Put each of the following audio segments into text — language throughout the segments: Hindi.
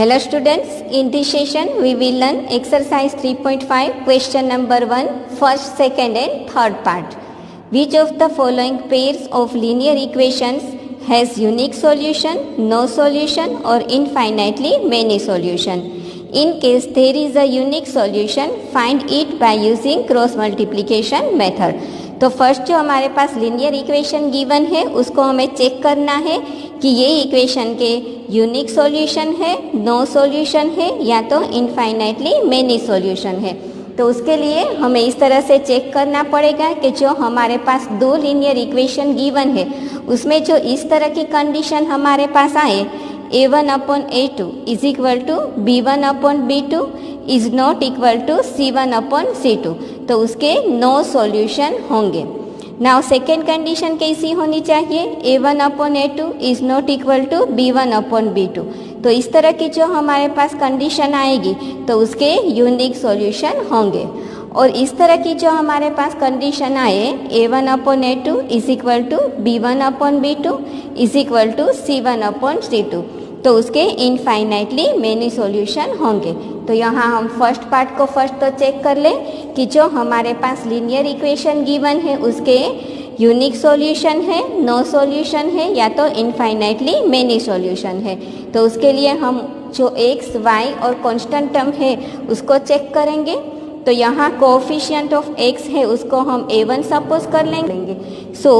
Hello students, in this session we will learn exercise 3.5 question number 1 first, second and third part. Which of the following pairs of linear equations has unique solution, no solution or infinitely many solution? In case there is a unique solution, find it by using cross multiplication method. तो फर्स्ट जो हमारे पास लीनियर इक्वेशन गिवन है उसको हमें चेक करना है कि ये इक्वेशन के यूनिक सॉल्यूशन है, नो सॉल्यूशन है या तो इनफाइनाइटली मेनी सॉल्यूशन है। तो उसके लिए हमें इस तरह से चेक करना पड़ेगा कि जो हमारे पास दो लीनियर इक्वेशन गिवन है उसमें जो इस तरह की कंडीशन हमारे पास आए a1/a2 is equal to b1/b2 is not equal to c1/c2, तो उसके नो सॉल्यूशन होंगे। नाउ सेकेंड कंडीशन कैसी होनी चाहिए, a1/a2 is not equal to b1/b2। तो इस तरह की जो हमारे पास कंडीशन आएगी तो उसके यूनिक सॉल्यूशन होंगे। और इस तरह की जो हमारे पास कंडीशन आए a1/a2 is equal to b1/b2 is equal to c1/c2, तो उसके इनफाइनाइटली मेनी सॉल्यूशन होंगे। तो यहाँ हम फर्स्ट पार्ट को फर्स्ट तो चेक कर लें कि जो हमारे पास लीनियर इक्वेशन गिवन है उसके यूनिक सॉल्यूशन है, नो सॉल्यूशन है या तो इनफाइनाइटली मेनी सॉल्यूशन है। तो उसके लिए हम जो एक्स, वाई और कांस्टेंट टर्म है उसको चेक करेंगे। तो यहाँ कोएफिशिएंट ऑफ एक्स है उसको हम a1 सपोज कर लेंगे। So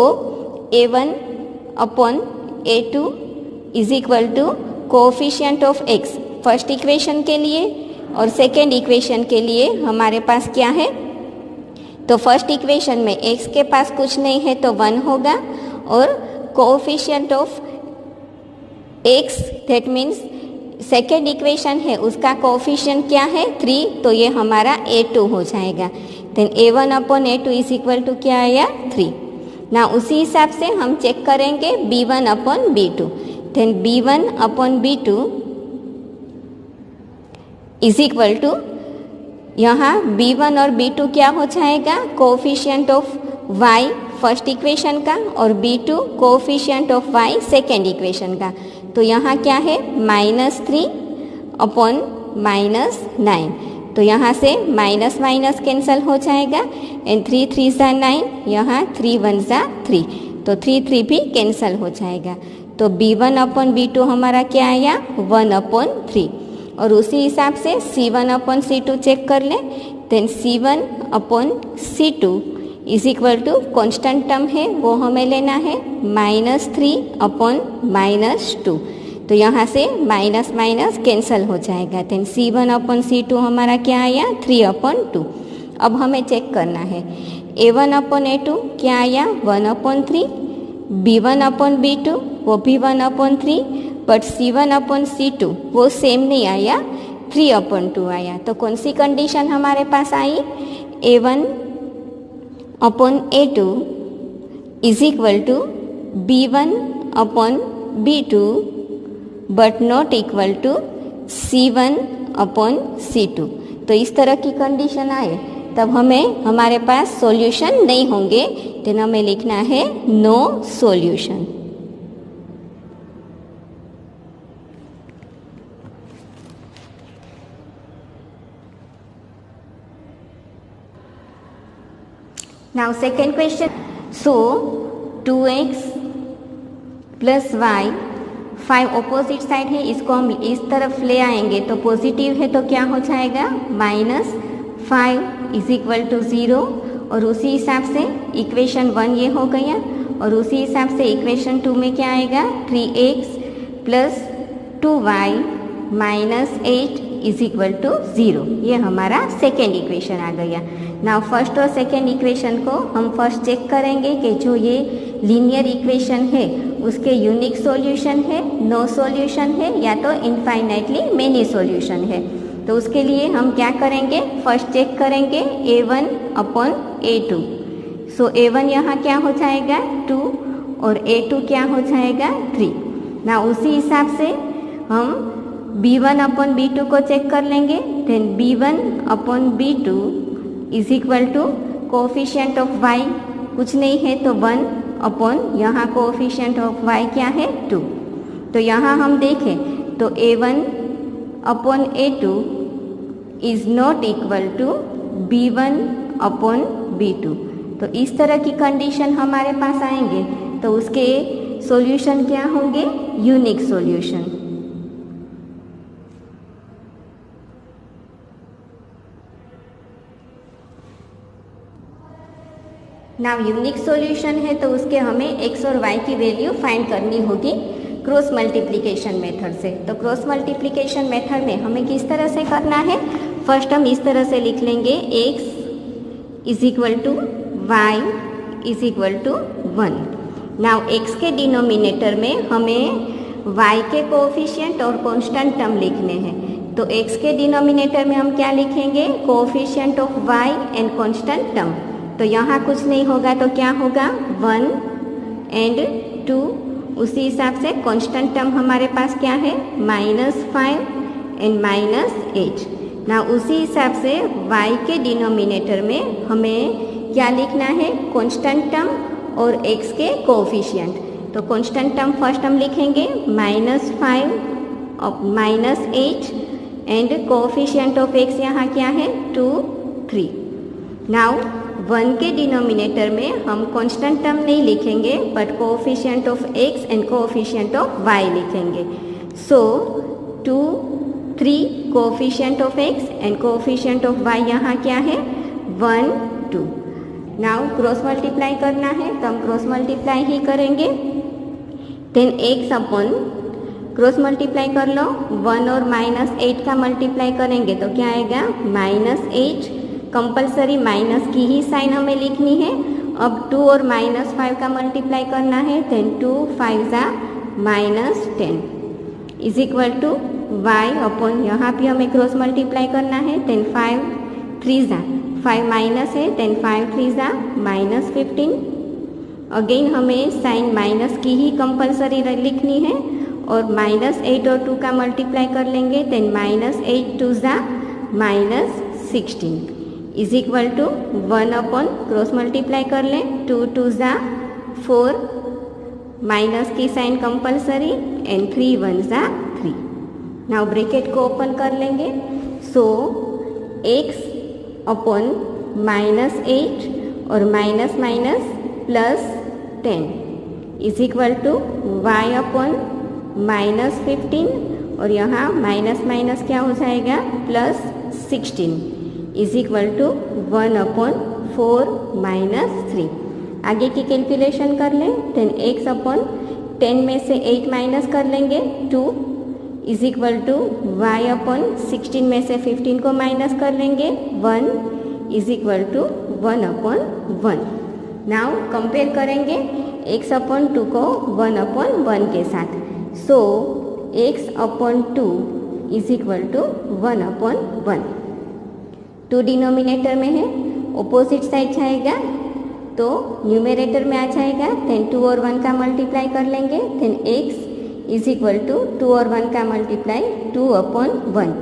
a1/a2 is equal to coefficient of x first equation के लिए, और सेकेंड इक्वेशन के लिए हमारे पास क्या है, तो फर्स्ट इक्वेशन में x के पास कुछ नहीं है तो 1 होगा, और coefficient of x that means second equation है उसका कोएफिशिएंट क्या है 3, तो ये हमारा a2 हो जाएगा। Then a1/a2 is equal to क्या आया 3। ना उसी हिसाब से हम चेक करेंगे b1/b2। Then b1/b2 is equal to यहाँ b1 और b2 क्या हो जाएगा, coefficient of y first equation का और b2 coefficient of y second equation का। तो यहाँ क्या है -3/-9, तो यहाँ से माइनस माइनस कैंसिल हो जाएगा एंड 3 3 सा 9, यहाँ 3 1 सा 3, तो 3 3 भी कैंसिल हो जाएगा। तो b1/b2 हमारा क्या आया 1/3, और उसी हिसाब से c1/c2 चेक कर लें। Then c1/c2 is equal to constant term है वो हमें लेना है -3/-2, तो यहाँ से माइनस माइनस कैंसिल हो जाएगा। देन c1/c2 हमारा क्या आया 3/2। अब हमें चेक करना है a1/a2 क्या आया 1/3, b1/b2 वो भी 1/3, बट c1/c2 वो सेम नहीं आया 3/2 आया। तो कौन सी कंडीशन हमारे पास आई, a1/a2 is equal to b1/b2 but not equal to c1/c2। तो इस तरह की कंडीशन आए तब हमें हमारे पास सॉल्यूशन नहीं होंगे, तो हमें लिखना है no solution. Now second question, so 2x plus y 5 opposite side है, इसको हम इस तरफ ले आएंगे तो पॉजिटिव है तो क्या हो जाएगा -5 इज इक्वल टू 0, और उसी हिसाब से इक्वेशन 1 ये हो गया, और उसी हिसाब से इक्वेशन 2 में क्या आएगा 3x plus 2y minus 8 is equal to 0, ये हमारा सेकेंड इक्वेशन आ गया। नाउ फर्स्ट और सेकेंड इक्वेशन को हम फर्स्ट चेक करेंगे कि जो ये लीनियर इक्वेशन है उसके यूनिक सॉल्यूशन है, नो सॉल्यूशन है या तो इनफाइनाइटली मेनी सॉल्यूशन है। तो उसके लिए हम क्या करेंगे, फर्स्ट चेक करेंगे a1/a2। सो a1 यहाँ क्या हो जाएगा 2 और a2 क्या हो जाएगा 3। ना उसी हिसाब से हम b1/b2 को चेक कर लेंगे। Then b1/b2 is equal to coefficient of y कुछ नहीं है तो 1/ यहाँ कोएफिशिएंट ऑफ y क्या है 2। तो यहाँ हम देखें तो a1 upon A2 is not equal to B1 upon B2। तो इस तरह की कंडीशन हमारे पास आएंगे तो उसके सॉल्यूशन क्या होंगे? Unique solution. Now unique solution है तो उसके हमें x और y की वैल्यू फाइंड करनी होगी क्रॉस मल्टीप्लिकेशन मेथड से। तो क्रॉस मल्टीप्लिकेशन मेथड में हमें किस तरह से करना है? फर्स्ट हम इस तरह से लिख लेंगे x is equal to y is equal to 1। Now x के डिनोमिनेटर में हमें y के कोएफिशिएंट और कांस्टेंट टर्म लिखने हैं। तो x के डिनोमिनेटर में हम क्या लिखेंगे? Coefficient of y and constant term. तो यहाँ कुछ नहीं होगा तो क्या होगा? 1 एंड 2। उसी हिसाब से कांस्टेंट टर्म हमारे पास क्या है? -5 एंड -8। ना उसी हिसाब से y के डिनोमिनेटर में हमें क्या लिखना है? कांस्टेंट टर्म और x के कोएफिशिएंट। तो कांस्टेंट टर्म फर्स्ट हम लिखेंगे -5 और -8 एंड कोएफिशिएंट ऑफ x यहाँ क्या है? 2, 3। नाउ 1 के डिनोमिनेटर में हम कांस्टेंट टर्म नहीं लिखेंगे but coefficient of x and coefficient of y लिखेंगे। सो 2, 3 coefficient of x and coefficient of y यहाँ क्या है? 1, 2। नाउ क्रॉस मल्टीप्लाई करना है तो हम क्रॉस मल्टीप्लाई ही करेंगे। Then x upon cross multiply कर लो, 1 और -8 का मल्टीप्लाई करेंगे तो क्या आएगा? -8। कंपलसरी माइनस की ही साइन हमें लिखनी है। अब 2 और -5 का मल्टीप्लाई करना है। देन 2 5 ज़ा -10 is equal to y upon यहाँ भी हमें क्रॉस मल्टीप्लाई करना है। देन 5 3 ज़ा 5 माइनस है। देन 5 3 ज़ा -15। अगेन हमें साइन माइनस की ही कंपलसरी लिखनी है और -8 और 2 का मल्टीप्लाई कर लेंगे। देन -8 2 ज़ा -16 is equal to 1 upon cross multiply कर लें। 2 2 ज़ा 4 माइनस की साइन कंपलसरी एंड 3 1 ज़ा 3। नाउ ब्रैकेट को ओपन कर लेंगे। सो x अपॉन -8 और minus +10 is equal to y upon -15 और यहाँ माइनस क्या हो जाएगा? +16 इज इक्वल टू 1 अपॉन 4 -3। आगे की कैलकुलेशन कर लें। देन x अपॉन 10 में से 8 माइनस कर लेंगे 2 is equal to y upon 16 में से 15 को माइनस कर लेंगे 1 is equal to 1 upon 1। Now compare करेंगे x अपॉन 2 को 1 अपॉन 1 के साथ। So x upon 2 is equal to 1 upon 1। 2 denominator में है, ऑपोजिट साइड जाएगा तो न्यूमरेटर में आ जाएगा। देन 2 और 1 का मल्टीप्लाई कर लेंगे। Then x is equal to 2 और 1 का multiply 2 upon 1।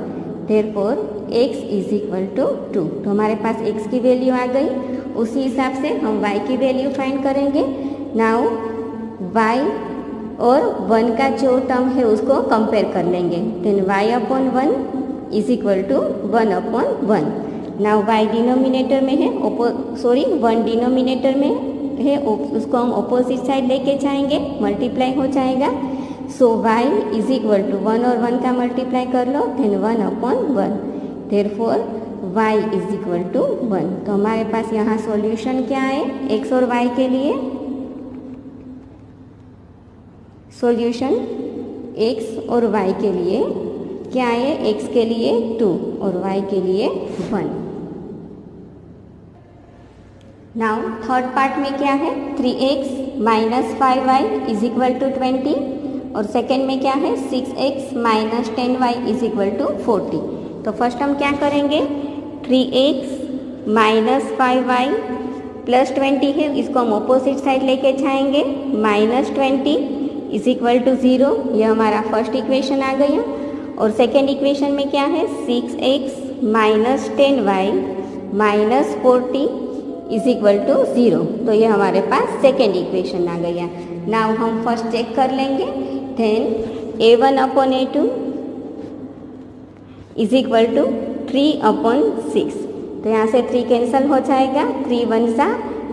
Therefore x is equal to 2। तो हमारे पास x की वैल्यू आ गई। उसी हिसाब से हम y की वैल्यू फाइंड करेंगे। नाउ y और 1 का जो टर्म है उसको कंपेयर कर लेंगे। Then y upon 1 is equal to 1 upon 1। Now y denominator में है, 1 डिनोमिनेटर में है, उसको हम अपोजिट साइड लेके जाएंगे, मल्टीप्लाई हो जाएगा। So y is equal to 1 और 1 का मल्टीप्लाई कर लो। Then 1 upon 1। Therefore y is equal to 1। तो हमारे पास यहाँ सॉल्यूशन क्या है x और y के लिए? सॉल्यूशन x और y के लिए क्या है? x के लिए 2 और y के लिए 1। नाउ थर्ड पार्ट में क्या है? 3x minus 5y is equal to 20 और सेकेंड में क्या है? 6x minus 10y is equal to 40। तो फर्स्ट हम क्या करेंगे? 3x माइनस 5y प्लस 20 है, इसको हम अपोजिट साइड लेके जाएंगे। -20 इज इक्वल टू 0, ये हमारा फर्स्ट इक्वेशन आ गया। और सेकेंड इक्वेशन में क्या है? 6x minus 10y minus 40 is equal to 0। तो ये हमारे पास सेकेंड इक्वेशन आ गया। नाउ हम फर्स्ट चेक कर लेंगे। Then a1 upon a2 is equal to 3/6। तो यहाँ से 3 कैंसिल हो जाएगा, 3 1 सा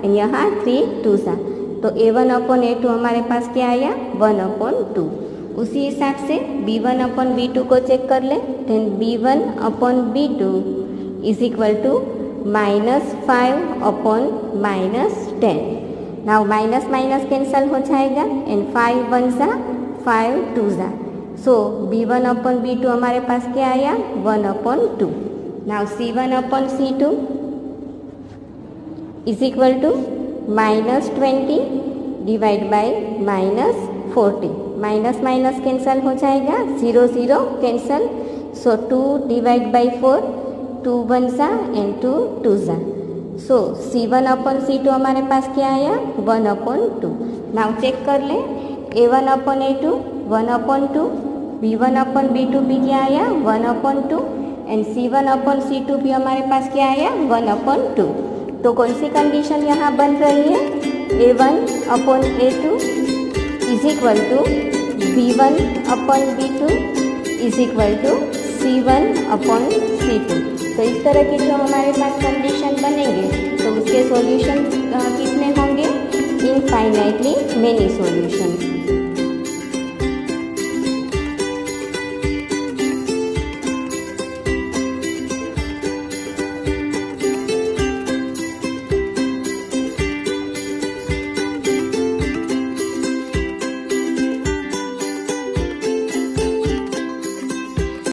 एंड यहाँ 3 2 सा। तो A1/A2 हमारे पास क्या आया 1/2। उसी हिसाब से B1/B2 को चेक कर ले। Then B1/B2 is equal to -5/-10। Now minus minus cancel हो जाएगा एंड 5 1 सा 5 2 सा। सो B1/B2 हमारे पास क्या आया 1/2। Now C1/C2 is equal to -20 divide by -40। Minus minus cancel हो जाएगा, 0 0 कैंसिल। सो 2 डिवाइड बाई 4, 2 1 सा एंड 2 2 सा। सो C1/C2 हमारे पास क्या आया 1/2। नाउ चेक कर ले, A1/A2 1/2, B1/B2 भी क्या आया 1/2 एंड C1/C2 भी हमारे पास क्या आया 1/2। तो कौन सी कंडीशन यहाँ बन रही है, A1/A2 is equal to B1/B2 is equal to C1/C2। तो इस तरह की जो हमारे पास कंडीशन बनेंगे तो उसके सॉल्यूशन कितने होंगे, इनफाइनाइटली मेनी सॉल्यूशंस।